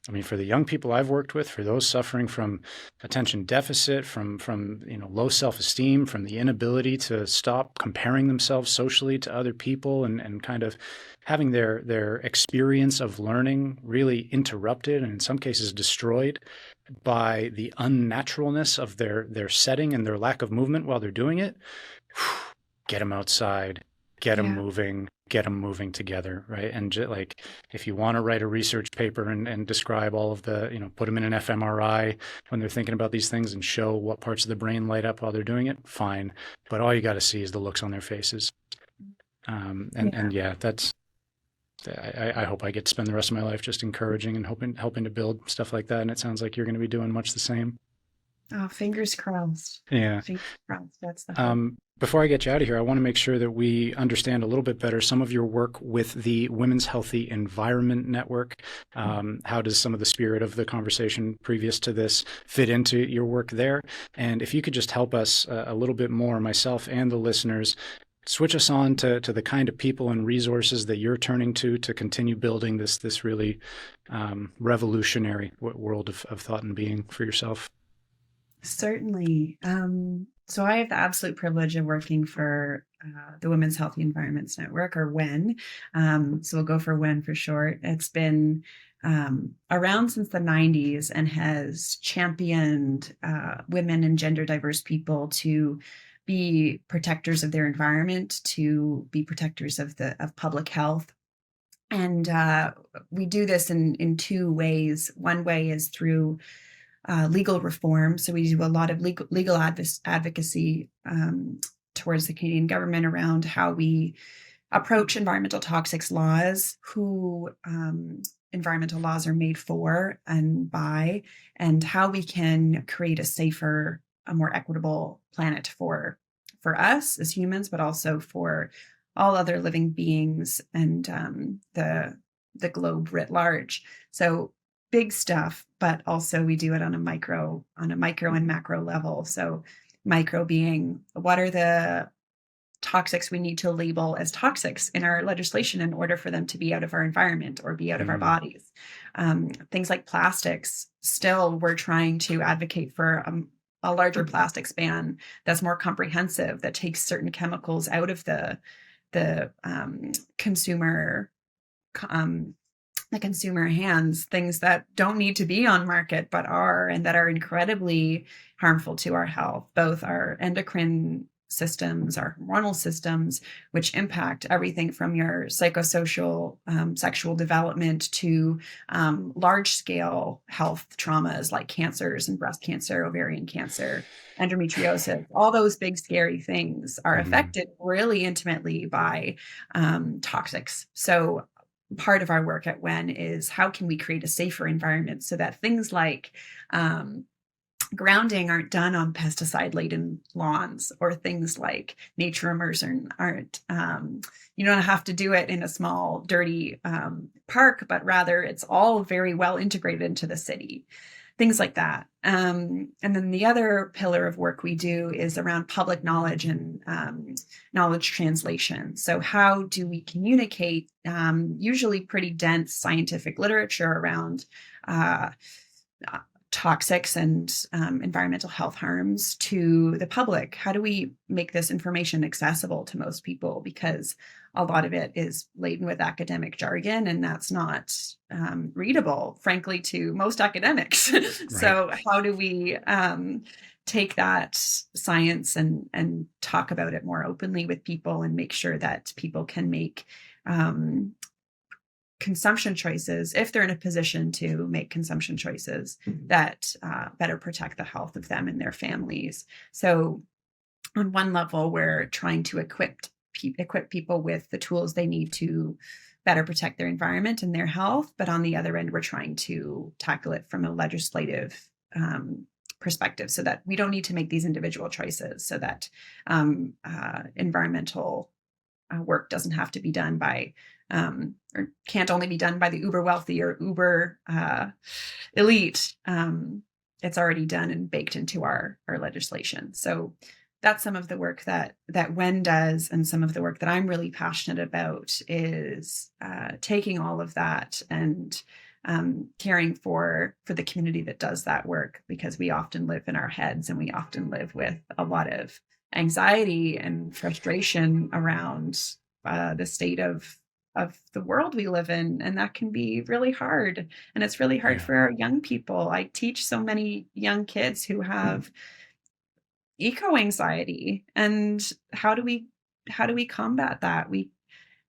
I mean, for the young people I've worked with, for those suffering from attention deficit, from low self-esteem, from the inability to stop comparing themselves socially to other people, and kind of having their experience of learning really interrupted and in some cases destroyed by the unnaturalness of their setting and their lack of movement while they're doing it, get them outside. Get them moving, get them moving together, right? And like, if you want to write a research paper and describe all of the, put them in an fMRI when they're thinking about these things and show what parts of the brain light up while they're doing it, fine. But all you got to see is the looks on their faces. That's, I hope I get to spend the rest of my life just encouraging and helping to build stuff like that. And it sounds like you're going to be doing much the same. Oh, fingers crossed. Yeah. Fingers crossed. That's the hope. Before I get you out of here, I want to make sure that we understand a little bit better some of your work with the Women's Healthy Environment Network. How does some of the spirit of the conversation previous to this fit into your work there? And if you could just help us a little bit more, myself and the listeners, switch us on to the kind of people and resources that you're turning to continue building this really revolutionary world of thought and being for yourself. Certainly. So I have the absolute privilege of working for the Women's Healthy Environments Network, or WEN. So we'll go for WEN for short. It's been around since the 90s and has championed women and gender diverse people to be protectors of their environment, to be protectors of public health. And we do this in two ways. One way is through legal reform. So we do a lot of legal advocacy towards the Canadian government around how we approach environmental toxics laws, who environmental laws are made for and by, and how we can create a safer, a more equitable planet for us as humans, but also for all other living beings and the globe writ large. So big stuff, but also we do it on a micro and macro level. So micro being, what are the toxics we need to label as toxics in our legislation in order for them to be out of our environment or be out of our bodies. Things like plastics, still we're trying to advocate for a larger plastics ban that's more comprehensive, that takes certain chemicals out of the consumer the consumer hands, things that don't need to be on market but are, and that are incredibly harmful to our health, both our endocrine systems, our hormonal systems, which impact everything from your psychosocial, sexual development to large scale health traumas like cancers and breast cancer, ovarian cancer, endometriosis. All those big scary things are affected really intimately by toxics. So part of our work at WEN is how can we create a safer environment so that things like grounding aren't done on pesticide-laden lawns, or things like nature immersion aren't, you don't have to do it in a small, dirty park, but rather it's all very well integrated into the city, things like that. And then the other pillar of work we do is around public knowledge and knowledge translation. So how do we communicate usually pretty dense scientific literature around toxics and environmental health harms to the public? How do we make this information accessible to most people? Because a lot of it is laden with academic jargon, and that's not readable, frankly, to most academics. Right. So how do we take that science and talk about it more openly with people and make sure that people can make consumption choices, if they're in a position to make consumption choices that better protect the health of them and their families? So on one level, we're trying to equip people with the tools they need to better protect their environment and their health. But on the other end, we're trying to tackle it from a legislative perspective so that we don't need to make these individual choices, so that environmental work doesn't have to be done by or can't only be done by the uber wealthy or uber elite. It's already done and baked into our legislation. So that's some of the work that WEN does, and some of the work that I'm really passionate about is taking all of that and caring for the community that does that work, because we often live in our heads and we often live with a lot of anxiety and frustration around the state of the world we live in. And that can be really hard. And it's really hard for our young people. I teach so many young kids who have eco anxiety. And how do we combat that? We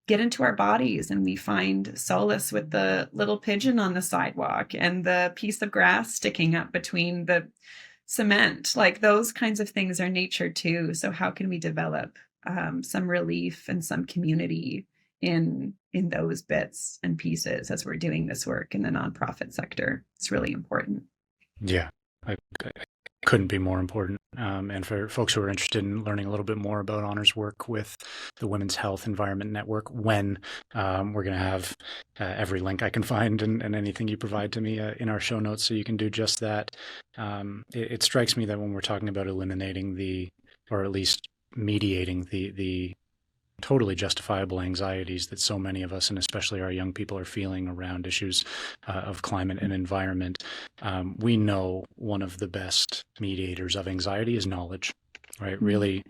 get into our bodies and we find solace with the little pigeon on the sidewalk and the piece of grass sticking up between the cement. Like, those kinds of things are nature too. So how can we develop some relief and some community in those bits and pieces as we're doing this work in the nonprofit sector? It's really important. Yeah, I couldn't be more important. And for folks who are interested in learning a little bit more about Honor's work with the Women's Health Environment Network, WEN, we're going to have every link I can find and anything you provide to me in our show notes, so you can do just that. It strikes me that when we're talking about eliminating or at least mediating the totally justifiable anxieties that so many of us, and especially our young people, are feeling around issues of climate and environment, we know one of the best mediators of anxiety is knowledge, right? Mm-hmm. Really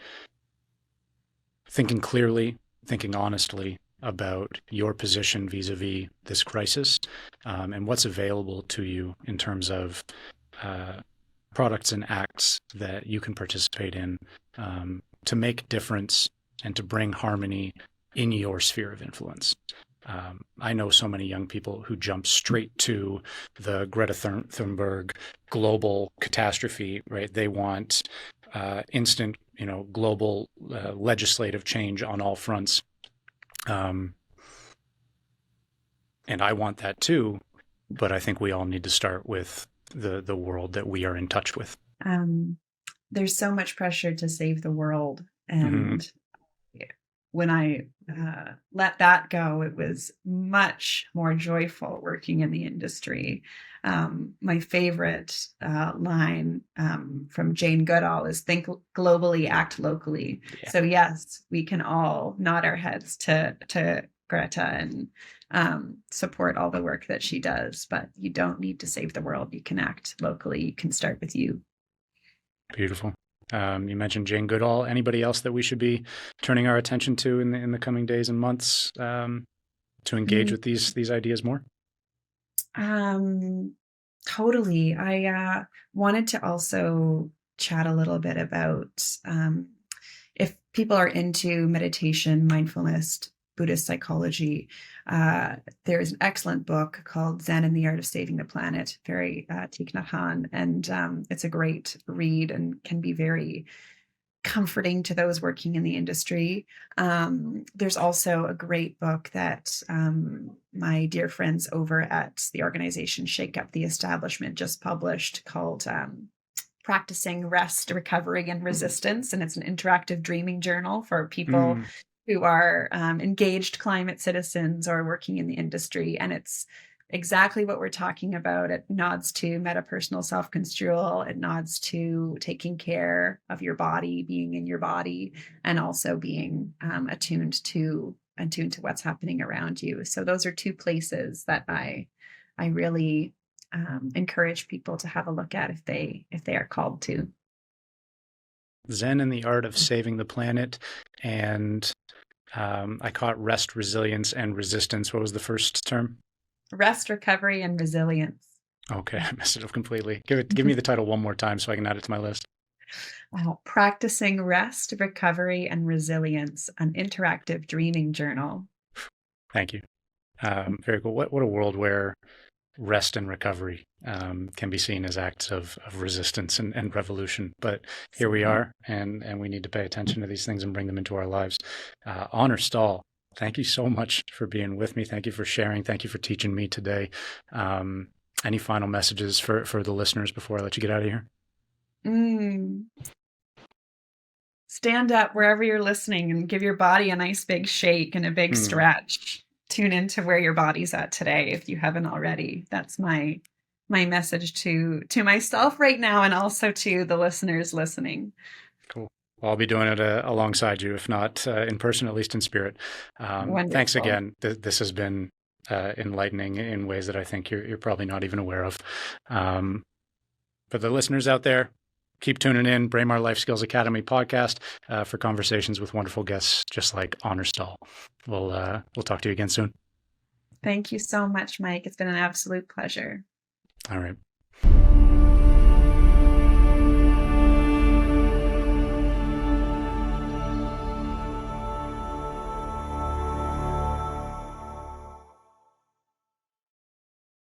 thinking clearly, thinking honestly about your position vis-a-vis this crisis, and what's available to you in terms of products and acts that you can participate in to make difference and to bring harmony in your sphere of influence. I know so many young people who jump straight to the Greta Thunberg global catastrophe, right? They want instant, global legislative change on all fronts. And I want that too, but I think we all need to start with the world that we are in touch with. There's so much pressure to save the world, Mm-hmm. and when I let that go, it was much more joyful working in the industry. My favorite line from Jane Goodall is "Think globally, act locally." Yeah. So yes, we can all nod our heads to Greta and support all the work that she does, but you don't need to save the world. You can act locally. You can start with you. Beautiful. You mentioned Jane Goodall. Anybody else that we should be turning our attention to in the coming days and months to engage with these ideas more? Totally. I wanted to also chat a little bit about if people are into meditation, mindfulness, Buddhist psychology. There's an excellent book called Zen and the Art of Saving the Planet, very Thich Nhat Hanh, and it's a great read and can be very comforting to those working in the industry. There's also a great book that my dear friends over at the organization Shake Up the Establishment just published called Practicing Rest, Recovery, and Resistance. And it's an interactive dreaming journal for people who are engaged climate citizens or working in the industry. And it's exactly what we're talking about. It nods to metapersonal self-construal. It nods to taking care of your body, being in your body, and also being attuned to what's happening around you. So those are two places that I really encourage people to have a look at if they are called to. Zen and the Art of Saving the Planet, and I caught rest, resilience, and resistance. What was the first term? Rest, recovery, and resilience. Okay, I messed it up completely. Give me the title one more time so I can add it to my list. Practicing Rest, Recovery, and Resilience, an interactive dreaming journal. Thank you. Very cool. What a world where rest and recovery can be seen as acts of resistance and revolution. But here we are, and we need to pay attention to these things and bring them into our lives. Honor Stahl, thank you so much for being with me. Thank you for sharing. Thank you for teaching me today. Any final messages for the listeners before I let you get out of here? Stand up wherever you're listening and give your body a nice big shake and a big stretch. Tune into where your body's at today if you haven't already. That's my message to myself right now, and also to the listeners listening. Cool. Well, I'll be doing it alongside you, if not in person, at least in spirit. Thanks again. This has been enlightening in ways that I think you're probably not even aware of. For the listeners out there, keep tuning in. Braemar Life Skills Academy podcast for conversations with wonderful guests just like Honor Stahl. We'll talk to you again soon. Thank you so much, Mike. It's been an absolute pleasure. All right.